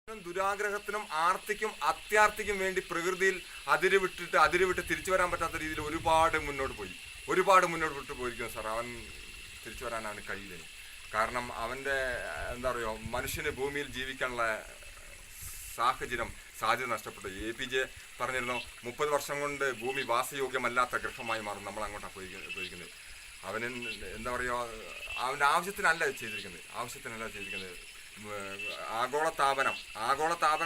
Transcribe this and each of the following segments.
ദുരാഗ്രഹത്തിനും ആർത്തിക്കും അത്യാർത്തിക്കും വേണ്ടി പ്രകൃതിയിൽ അതിരുവിട്ട് തിരിച്ചു വരാൻ പറ്റാത്ത രീതിയിൽ ഒരുപാട് മുന്നോട്ട് പോയിരിക്കുന്നു സാർ. അവൻ തിരിച്ചു വരാനാണ് കഴിയില്ല. കാരണം അവൻ്റെ എന്താ പറയുക, മനുഷ്യന് ഭൂമിയിൽ ജീവിക്കാനുള്ള സാധ്യത നഷ്ടപ്പെട്ടു. APJ പറഞ്ഞിരുന്നു 30 വർഷം കൊണ്ട് ഭൂമി വാസയോഗ്യമല്ലാത്ത ഗൃഹമായി മാറും. നമ്മൾ അങ്ങോട്ടാണ് പോയിരിക്കുന്നത്. അവന് എന്താ പറയുക, അവൻ്റെ ആവശ്യത്തിനല്ല ചെയ്തിരിക്കുന്നത്. ആഗോളതാപനം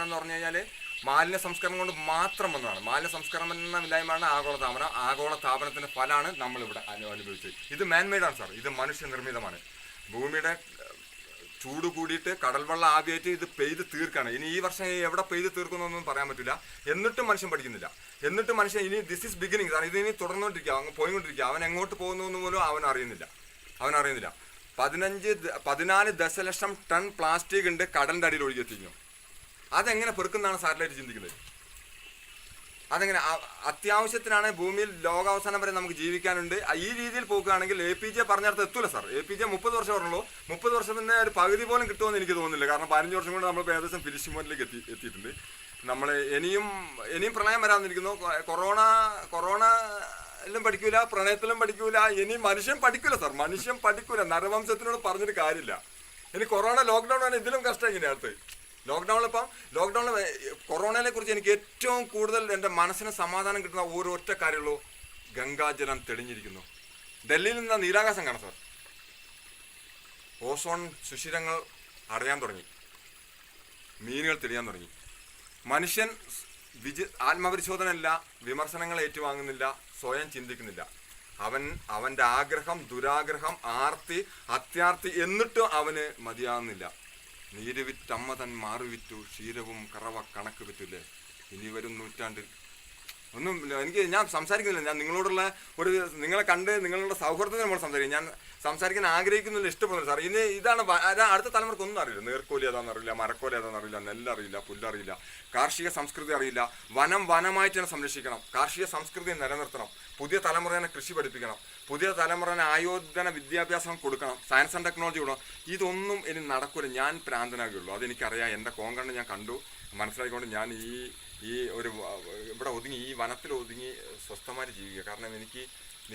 എന്ന് പറഞ്ഞു കഴിഞ്ഞാൽ മാലിന്യ സംസ്കരണം കൊണ്ട് മാത്രം വന്നതാണ്. മാലിന്യ സംസ്കരണം എന്ന ഇല്ലായ്മയാണ് ആഗോളതാപനം. ആഗോളതാപനത്തിൻ്റെ ഫലമാണ് നമ്മളിവിടെ അനുഭവിച്ചത്. ഇത് മാൻമെയ്ഡാണ് സാർ. ഇത് മനുഷ്യനിർമ്മിതമാണ്. ഭൂമിയുടെ ചൂട് കൂടിയിട്ട് കടൽവെള്ളം ആവിയായിട്ട് ഇത് പെയ്ത് തീർക്കാണ്. ഇനി ഈ വർഷം എവിടെ പെയ്ത് തീർക്കുന്നൊന്നും പറയാൻ പറ്റില്ല. എന്നിട്ടും മനുഷ്യൻ പഠിക്കുന്നില്ല. എന്നിട്ടും മനുഷ്യൻ ഇനി ദിസ് ഈസ് ബിഗിനിങ് സാർ. ഇതിനി തുടർന്നുകൊണ്ടിരിക്കുക, അങ്ങ് പോയിക്കൊണ്ടിരിക്കുക. അവൻ എങ്ങോട്ട് പോകുന്നു എന്ന് പോലും അവൻ അറിയുന്നില്ല. 14 ദശലക്ഷം ടൺ പ്ലാസ്റ്റിക് ഉണ്ട് കടലിൻ്റെ അടിയിൽ ഒഴുകിയെത്തിക്കുന്നു. അതെങ്ങനെ പെറുക്കുന്നതാണ് സാറ്റലൈറ്റ് ചിന്തിക്കുന്നത്? അതെങ്ങനെ? അത്യാവശ്യത്തിനാണ് ഭൂമിയിൽ ലോകാവസാനം വരെ നമുക്ക് ജീവിക്കാനുണ്ട്. ഈ രീതിയിൽ പോകുകയാണെങ്കിൽ APJ പറഞ്ഞിടത്ത് എത്തൂല സാർ. APJ 30 വർഷം പറഞ്ഞുള്ളൂ. 30 വർഷത്തിൻ്റെ ഒരു പകുതി പോലും കിട്ടുമെന്ന് എനിക്ക് തോന്നുന്നില്ല. കാരണം 15 വർഷം കൊണ്ട് നമ്മൾ ഏകദേശം ഫിനിഷിംഗ് പോയിന്റിലേക്ക് എത്തിയിട്ടുണ്ട്. നമ്മൾ ഇനിയും പ്രളയം വരാതിരിക്കുന്നു. കൊറോണ എല്ലാം പഠിക്കൂല, പ്രണയത്തിലും പഠിക്കൂല. ഇനി മനുഷ്യൻ പഠിക്കൂല സാർ. നരവംശത്തിനോട് പറഞ്ഞിട്ട് കാര്യമില്ല. ഇനി ലോക്ക്ഡൗൺ ആണ് ഇതിലും കഷ്ടം. ഇങ്ങനെ ലോക്ക്ഡൗണിൽ കൊറോണയെ കുറിച്ച് എനിക്ക് ഏറ്റവും കൂടുതൽ എൻ്റെ മനസ്സിന് സമാധാനം കിട്ടുന്ന ഒരൊറ്റ കാര്യമുള്ളൂ. ഗംഗാജലം തെളിഞ്ഞിരിക്കുന്നു. ഡൽഹിയിൽ നിന്ന് നീലാകാശം കാണാം സാർ. ഓസോൺ സുഷിരങ്ങൾ അടയാൻ തുടങ്ങി. മീനുകൾ തെളിയാൻ തുടങ്ങി. മനുഷ്യൻ ആത്മപരിശോധനയല്ല, വിമർശനങ്ങൾ ഏറ്റുവാങ്ങുന്നില്ല, സ്വയം ചിന്തിക്കുന്നില്ല. അവൻ്റെ ആഗ്രഹം, ദുരാഗ്രഹം, ആർത്തി, അത്യാർത്തി എന്നിട്ടും അവന് മതിയാകുന്നില്ല. നീര് വിറ്റമ്മ തൻ മാറുവിറ്റു, ക്ഷീരവും കറവ കണക്ക് വിറ്റില്ലേ. ഇനി വരും നൂറ്റാണ്ടിൽ ഞാൻ സംസാരിക്കുന്നില്ല. ഞാൻ നിങ്ങളെ കണ്ട് നിങ്ങളുടെ സൗഹൃദത്തിന് നമ്മൾ സംസാരിക്കും. ഞാൻ സംസാരിക്കാൻ ആഗ്രഹിക്കുന്നില്ല, ഇഷ്ടപ്പെടുന്നില്ല സാർ. ഇതാണ് അടുത്ത തലമുറക്ക് ഒന്നും അറിയില്ല. നീർക്കോലി ഏതാണെന്നറിയില്ല, മരക്കോലി ഏതാണെന്നറിയില്ല, നെല്ലറിയില്ല, പുല്ലറിയില്ല, കാർഷിക സംസ്കൃതി അറിയില്ല. വനമായിട്ട് തന്നെ സംരക്ഷിക്കണം. കാർഷിക സംസ്കൃതി നിലനിർത്തണം. പുതിയ തലമുറേനെ കൃഷി പഠിപ്പിക്കണം. പുതിയ തലമുറേനെ ആയോധന വിദ്യാഭ്യാസം കൊടുക്കണം. സയൻസ് ആൻഡ് ടെക്നോളജി കൊടുക്കണം. ഇതൊന്നും ഇനി നടക്കില്ല. ഞാൻ പ്രാന്തനാകുള്ളൂ. അതെനിക്കറിയാം. എൻ്റെ കോങ്കണ്ണ് ഞാൻ കണ്ടു, മനസ്സിലാക്കിക്കൊണ്ട് ഞാൻ ഇവിടെ ഒതുങ്ങി, ഈ വനത്തിൽ ഒതുങ്ങി സ്വസ്ഥമായിട്ട് ജീവിക്കുക. കാരണം എനിക്ക്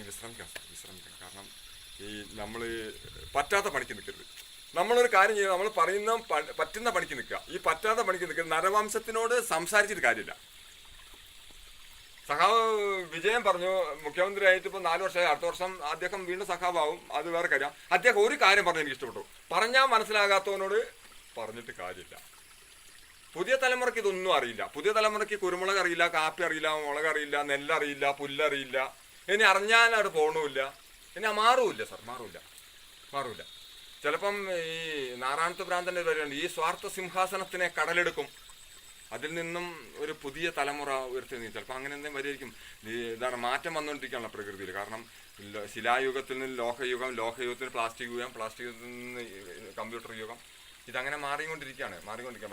വിശ്രമിക്കണം. കാരണം നമ്മൾ പറ്റാത്ത പണിക്ക് നിൽക്കരുത്. നമ്മളൊരു കാര്യം ചെയ്യുക, നമ്മൾ പറയുന്ന പറ്റുന്ന പണിക്ക് നിൽക്കുക. ഈ പറ്റാത്ത പണിക്ക് നിൽക്കുക. നരവംശത്തിനോട് സംസാരിച്ചിട്ട് കാര്യമില്ല. സഖാവ് വിജയൻ പറഞ്ഞു, മുഖ്യമന്ത്രി ആയിട്ട് ഇപ്പോൾ 4 വർഷമായി. അടുത്ത വർഷം അദ്ദേഹം വീണ്ടും സഖാവാകും. അത് വേറെ കാര്യം. അദ്ദേഹം ഒരു കാര്യം പറഞ്ഞു, എനിക്ക് ഇഷ്ടപ്പെട്ടു. പറഞ്ഞാൽ മനസ്സിലാകാത്തവനോട് പറഞ്ഞിട്ട് കാര്യമില്ല. പുതിയ തലമുറയ്ക്ക് ഇതൊന്നും അറിയില്ല. പുതിയ തലമുറയ്ക്ക് കുരുമുളക് അറിയില്ല, കാപ്പി അറിയില്ല, മുളക് അറിയില്ല, നെല്ലറിയില്ല, പുല്ലറിയില്ല. ഇനി അറിഞ്ഞാൽ അവിടെ പോകണമില്ല. ഇനി മാറൂല്ല സാർ, മാറൂല്ല. ചിലപ്പം ഈ നാരായണത്ത് ഭ്രാന്തൻ്റെ പറയുന്നുണ്ട്, ഈ സ്വാർത്ഥ സിംഹാസനത്തിനെ കടലെടുക്കും, അതിൽ നിന്നും ഒരു പുതിയ തലമുറ ഉയർത്തി. ചിലപ്പോൾ അങ്ങനെ എന്തെങ്കിലും വരികയായിരിക്കും. മാറ്റം വന്നുകൊണ്ടിരിക്കുകയാണല്ലോ പ്രകൃതിയിൽ. കാരണം ശിലായുഗത്തിൽ നിന്ന് ലോഹയുഗത്തിന് പ്ലാസ്റ്റിക് യുഗം, പ്ലാസ്റ്റിക് യുഗത്തിൽ നിന്ന് കമ്പ്യൂട്ടർ യുഗം. ഇതങ്ങനെ മാറിക്കൊണ്ടിരിക്കുകയാണ്.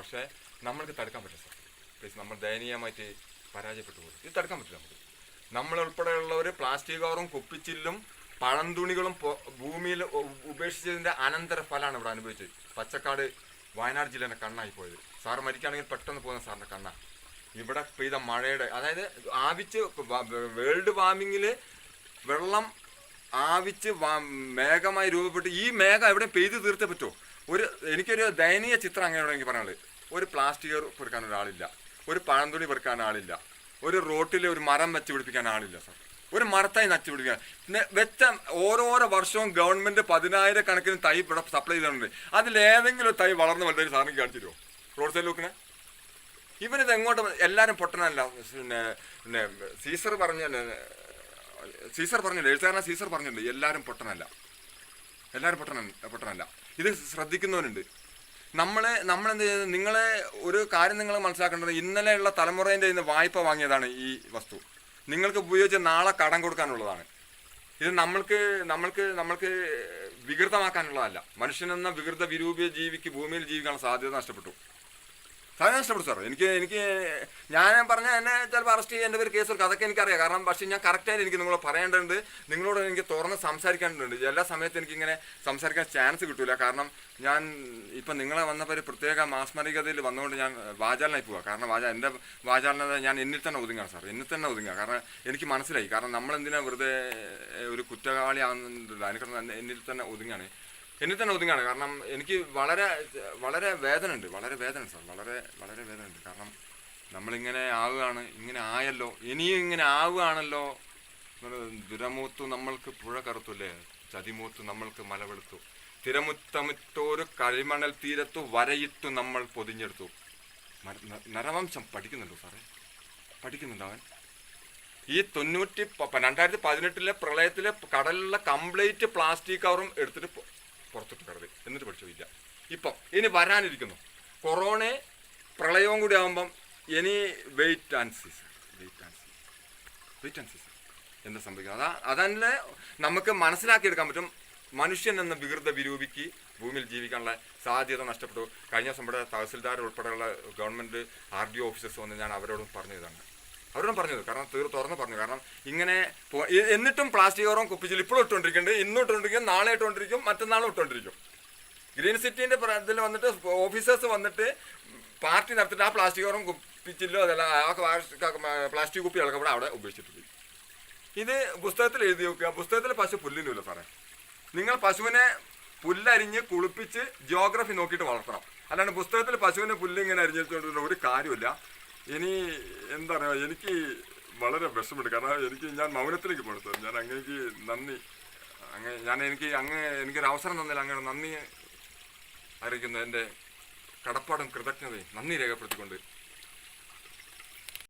പക്ഷേ നമ്മൾക്ക് തടുക്കാൻ പറ്റില്ല സാർ. പ്ലീസ്, നമ്മൾ ദയനീയമായിട്ട് പരാജയപ്പെട്ടു പോകും. ഇത് തടുക്കാൻ പറ്റില്ല നമുക്ക്. നമ്മളുൾപ്പെടെയുള്ളവർ പ്ലാസ്റ്റിക് കവറും കുപ്പിച്ചില്ലും പഴംതുണികളും ഭൂമിയിൽ ഉപേക്ഷിച്ചതിൻ്റെ അനന്തരഫലമാണ് ഇവിടെ അനുഭവിച്ചത്. പച്ചക്കാട് വയനാട് ജില്ലേൻ്റെ കണ്ണായി പോയത്. സാർ മരിക്കുകയാണെങ്കിൽ പെട്ടെന്ന് പോകുന്ന സാറിൻ്റെ കണ്ണ. ഇവിടെ പെയ്ത മഴയുടെ, അതായത് വേൾഡ് വാർമിങ്ങിൽ വെള്ളം ആവിച്ച് മേഘമായി രൂപപ്പെട്ട് ഈ മേഘം എവിടെ പെയ്ത് തീർത്തേ പറ്റുമോ? എനിക്കൊരു ദയനീയ ചിത്രം അങ്ങനെയാണ് എനിക്ക് പറയാനുള്ളത്. ഒരു പ്ലാസ്റ്റിക് പെറുക്കാൻ ഒരാളില്ല, ഒരു പഴംതുണി പെറുക്കാൻ ആളില്ല, ഒരു റോട്ടിൽ ഒരു മരം വെച്ച് പിടിപ്പിക്കാൻ ആളില്ല സാർ. ഒരു മരത്തായി നച്ചു പിടിപ്പിക്കാൻ ഓരോരോ വർഷവും ഗവൺമെൻറ് 10,000 കണക്കിന് തൈ ഇവിടെ സപ്ലൈ ചെയ്തിട്ടുണ്ട്. അതിലേതെങ്കിലും തൈ വളർന്ന് വലുതായി സാറിന് കാണിച്ചു തരുമോ? റോഡ് സൈഡ് നോക്കിനെ ഇവനിത് എങ്ങോട്ട്? എല്ലാവരും പൊട്ടനല്ല. പിന്നെ സീസർ പറഞ്ഞില്ലേ, എഴുത്തുകാരൻ സീസർ പറഞ്ഞില്ലേ, എല്ലാവരും പൊട്ടനല്ല. ഇത് ശ്രദ്ധിക്കുന്നവരുണ്ട്. നമ്മളെന്ത് ചെയ്ത്, നിങ്ങളെ ഒരു കാര്യം നിങ്ങൾ മനസ്സിലാക്കേണ്ടത്, ഇന്നലെയുള്ള തലമുറേൻ്റെ ഇന്ന് വായ്പ വാങ്ങിയതാണ് ഈ വസ്തു. നിങ്ങൾക്ക് ഉപയോഗിച്ച് നാളെ കടം കൊടുക്കാനുള്ളതാണ്. ഇത് നമ്മൾക്ക് വികൃതമാക്കാനുള്ളതല്ല. മനുഷ്യനെന്ന വികൃത വിരൂപിയ ജീവിക്ക് ഭൂമിയിൽ ജീവിക്കാനുള്ള സാധ്യത നഷ്ടപ്പെട്ടു. സാധനം നഷ്ടപ്പെട്ടു സാർ. എനിക്ക് ഞാൻ പറഞ്ഞാൽ എന്നെ ചിലപ്പോൾ അറസ്റ്റ് ചെയ്യാൻ എൻ്റെ പേര് കേസ് കൊടുക്കും, അതൊക്കെ എനിക്കറിയാം. കാരണം പക്ഷേ ഞാൻ കറക്റ്റായിട്ട് എനിക്ക് നിങ്ങളോട് പറയേണ്ടതുണ്ട്, നിങ്ങളോട് എനിക്ക് തുറന്ന് സംസാരിക്കേണ്ടതുണ്ട്. എല്ലാ സമയത്തും എനിക്കിങ്ങനെ സംസാരിക്കാൻ ചാൻസ് കിട്ടില്ല. കാരണം ഞാൻ ഇപ്പം നിങ്ങളെ വന്നപ്പോൾ ഒരു പ്രത്യേക മാസ്മരികതയിൽ വന്നുകൊണ്ട് ഞാൻ വാചാലനായി പോവുക. കാരണം എൻ്റെ വാചാലനത ഞാൻ എന്നിൽ തന്നെ ഒതുങ്ങുകയാണ് സാർ, എന്നിൽ തന്നെ ഒതുങ്ങുക. കാരണം എനിക്ക് മനസ്സിലായി, കാരണം നമ്മളെന്തിനാ വെറുതെ ഒരു കുറ്റവാളി ആകുന്നില്ല, എനിക്ക് എന്നിൽ തന്നെ ഒതുങ്ങുകയാണ്. കാരണം എനിക്ക് വളരെ വളരെ വേദന ഉണ്ട്, സാർ, വളരെ വേദന ഉണ്ട്. കാരണം നമ്മളിങ്ങനെ ആവുകയാണ്, ഇങ്ങനെ ആയല്ലോ, ഇനിയും ഇങ്ങനെ ആവുകയാണല്ലോ. ദുരമൂത്തു നമ്മൾക്ക് പുഴ കറുത്തുല്ലേ, ചതിമൂത്തു നമ്മൾക്ക് മല വെളുത്തു, തിരമുത്തമുത്തോരു കഴിമണൽ തീരത്തു വരയിട്ടു നമ്മൾ പൊതിഞ്ഞെടുത്തു. നരവംശം പഠിക്കുന്നുണ്ടോ സാറേ? പഠിക്കുന്നുണ്ടോ അവൻ? ഈ 2018 പ്രളയത്തിലെ കടലിലുള്ള കംപ്ലീറ്റ് പ്ലാസ്റ്റിക് കവറും എടുത്തിട്ട് പുറത്തിട്ട് കിടത്തി, എന്നിട്ട് പഠിച്ചില്ല. ഇപ്പം ഇനി വരാനിരിക്കുന്നു കൊറോണ പ്രളയവും കൂടി ആകുമ്പം ഇനി വെയിറ്റ് ആൻഡ് സീ എന്താ സംഭവിക്കുന്നത്. അതന്നെ നമുക്ക് മനസ്സിലാക്കിയെടുക്കാൻ പറ്റും. മനുഷ്യൻ എന്ന വികൃത വിരൂപിക്ക് ഭൂമിയിൽ ജീവിക്കാനുള്ള സാധ്യത നഷ്ടപ്പെട്ടു. കഴിഞ്ഞ ദിവസം ഇവിടെ തഹസിൽദാർ ഉൾപ്പെടെയുള്ള ഗവൺമെൻറ് RDO ഓഫീസേഴ്സ് വന്ന് ഞാൻ അവരോടും പറഞ്ഞതാണ്, കാരണം തുറന്ന് പറഞ്ഞു. കാരണം ഇങ്ങനെ എന്നിട്ടും പ്ലാസ്റ്റിക് കവറും കുപ്പിച്ചിൽ ഇപ്പോഴും ഇട്ടുകൊണ്ടിരിക്കുന്നുണ്ട്, ഇന്നും ഇട്ടുകൊണ്ടിരിക്കും, നാളെ ഇട്ടുകൊണ്ടിരിക്കും, മറ്റന്നാളും ഇട്ടുകൊണ്ടിരിക്കും. ഗ്രീൻ സിറ്റിൻ്റെ ഇതിൽ വന്നിട്ട് ഓഫീസേഴ്സ് വന്നിട്ട് പാർട്ടി നടത്തിയിട്ട് ആ പ്ലാസ്റ്റിക് കവറും കുപ്പിച്ചില്ലോ അതല്ല പ്ലാസ്റ്റിക് കുപ്പികളൊക്കെ ഇവിടെ അവിടെ ഉപയോഗിച്ചിട്ട് പോയി. ഇത് പുസ്തകത്തിൽ എഴുതി വെക്കുക. പുസ്തകത്തിൽ പശു പുല്ലിനുമില്ല സാറേ. നിങ്ങൾ പശുവിനെ പുല്ലരിഞ്ഞ് കുളിപ്പിച്ച് ജിയോഗ്രഫി നോക്കിയിട്ട് വളർത്തണം. അല്ലാണ്ട് പുസ്തകത്തിൽ പശുവിനെ പുല്ലിങ്ങനെ അരിഞ്ഞിട്ടുകൊണ്ടുള്ള ഒരു കാര്യമില്ല. ഇനി എന്താ പറയുക, എനിക്ക് വളരെ വിഷമമുണ്ട്. കാരണം ഞാൻ മൗനത്തിലേക്ക് പോകണം സാർ. ഞാൻ അങ്ങേക്ക് നന്ദി, എനിക്കൊരു അവസരം തന്നില്ല, അങ്ങനെ നന്ദി അറിയിക്കുന്നു. എൻ്റെ കടപ്പാടും കൃതജ്ഞതയും നന്ദി രേഖപ്പെടുത്തിക്കൊണ്ട്